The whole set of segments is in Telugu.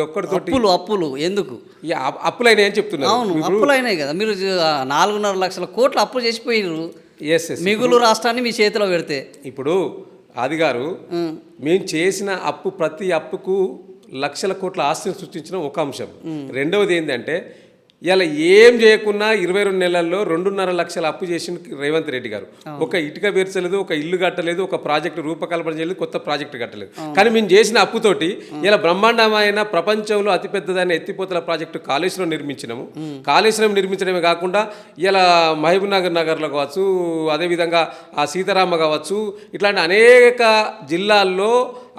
ఒక్కడితోటి అప్పులు ఎందుకు? ఈ అప్పులైనా ఏం చెప్తున్నారు? అవును, అప్పులైనాయి కదా. మీరు 4.5 లక్షల కోట్లు అప్పు చేసిపోయినారు. మిగులు రాష్ట్రాన్ని మీ చేతిలో పెడితే ఇప్పుడు ఆది గారు మేము చేసిన అప్పు, ప్రతి అప్పుకు లక్షల కోట్ల ఆస్తిని సృష్టించడం ఒక అంశం. రెండవది ఏంటంటే ఇలా ఏం చేయకున్నా 22 నెలల్లో 2.5 లక్షల అప్పు చేసిన రేవంత్ రెడ్డి గారు. ఒక ఇటుక పేర్చలేదు, ఒక ఇల్లు కట్టలేదు, ఒక ప్రాజెక్టు రూపకల్పన చేయలేదు, కొత్త ప్రాజెక్టు కట్టలేదు. కానీ మేము చేసిన అప్పుతోటి ఇలా బ్రహ్మాండమైన ప్రపంచంలో అతిపెద్దదైన ఎత్తిపోతల ప్రాజెక్టు కాళేశ్వరం నిర్మించినాము. కాళేశ్వరం నిర్మించడమే కాకుండా ఇలా మహబూబ్ నగర్లో కావచ్చు, అదేవిధంగా ఆ సీతారామ కావచ్చు, ఇట్లాంటి అనేక జిల్లాల్లో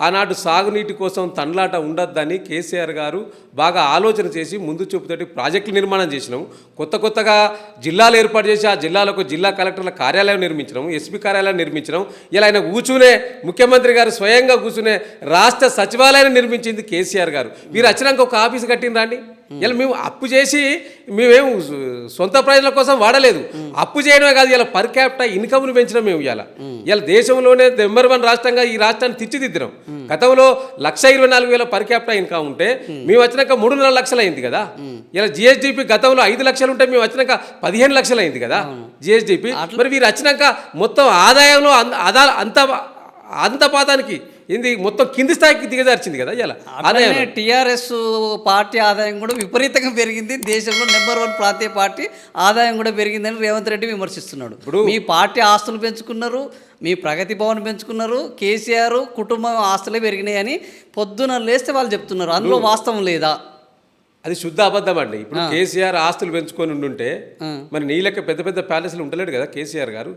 ఆనాడు సాగునీటి కోసం తండ్లాట ఉండొద్దని కేసీఆర్ గారు బాగా ఆలోచన చేసి ముందు చూపుతోటి ప్రాజెక్టులు నిర్మాణం చేసినాము. కొత్తగా జిల్లాలు ఏర్పాటు చేసి ఆ జిల్లాలకు జిల్లా కలెక్టర్ల కార్యాలయం నిర్మించినాము, ఎస్పీ కార్యాలయం నిర్మించినాము. ఇలా ఆయన కూర్చునే ముఖ్యమంత్రి గారు స్వయంగా కూర్చునే రాష్ట్ర సచివాలయాన్ని నిర్మించింది కేసీఆర్ గారు. మీరు వచ్చినాక ఒక ఆఫీసు కట్టిన రాండి. ఇలా మేము అప్పు చేసి మేమేం సొంత ప్రయోజనాల కోసం వాడలేదు. అప్పు చేయడమే కాదు, ఇలా పర్ క్యాపిటల్ ఇన్కమ్ను పెంచడం మేము ఇలా దేశంలోనే నెంబర్ 1 రాష్ట్రంగా ఈ రాష్ట్రాన్ని తీర్చిదిద్దినాం. గతంలో 1,24,000 పర్ క్యాపిటల్ ఇన్కమ్ ఉంటే మేము వచ్చినాక 3.5 లక్షలు అయింది కదా. ఇలా జిఎస్డిపి గతంలో 5 లక్షలు ఉంటే మేము వచ్చినాక 15 లక్షలు అయింది కదా జిఎస్డిపి. మరి మీరు వచ్చినాక మొత్తం ఆదాయంలో అంత పాతానికి ఏంది మొత్తం కింది స్థాయికి దిగజార్చింది కదా. ఇలా ఆదాయం టీఆర్ఎస్ పార్టీ ఆదాయం కూడా విపరీతంగా పెరిగింది. దేశంలో నెంబర్ 1 ప్రాంతీయ పార్టీ ఆదాయం కూడా పెరిగిందని రేవంత్ రెడ్డి విమర్శిస్తున్నాడు. ఇప్పుడు మీ పార్టీ ఆస్తులు పెంచుకున్నారు, మీ ప్రగతి భవన్ పెంచుకున్నారు, కేసీఆర్ కుటుంబం ఆస్తులే పెరిగినాయని పొద్దున లేస్తే వాళ్ళు చెప్తున్నారు. అందులో వాస్తవం లేదా? అది శుద్ధ అబద్ధం అండి. ఇప్పుడు కేసీఆర్ ఆస్తులు పెంచుకొని ఉండుంటే మరి నీ లెక్క పెద్ద పెద్ద ప్యాలెస్లు ఉండలేడు కదా కేసీఆర్ గారు.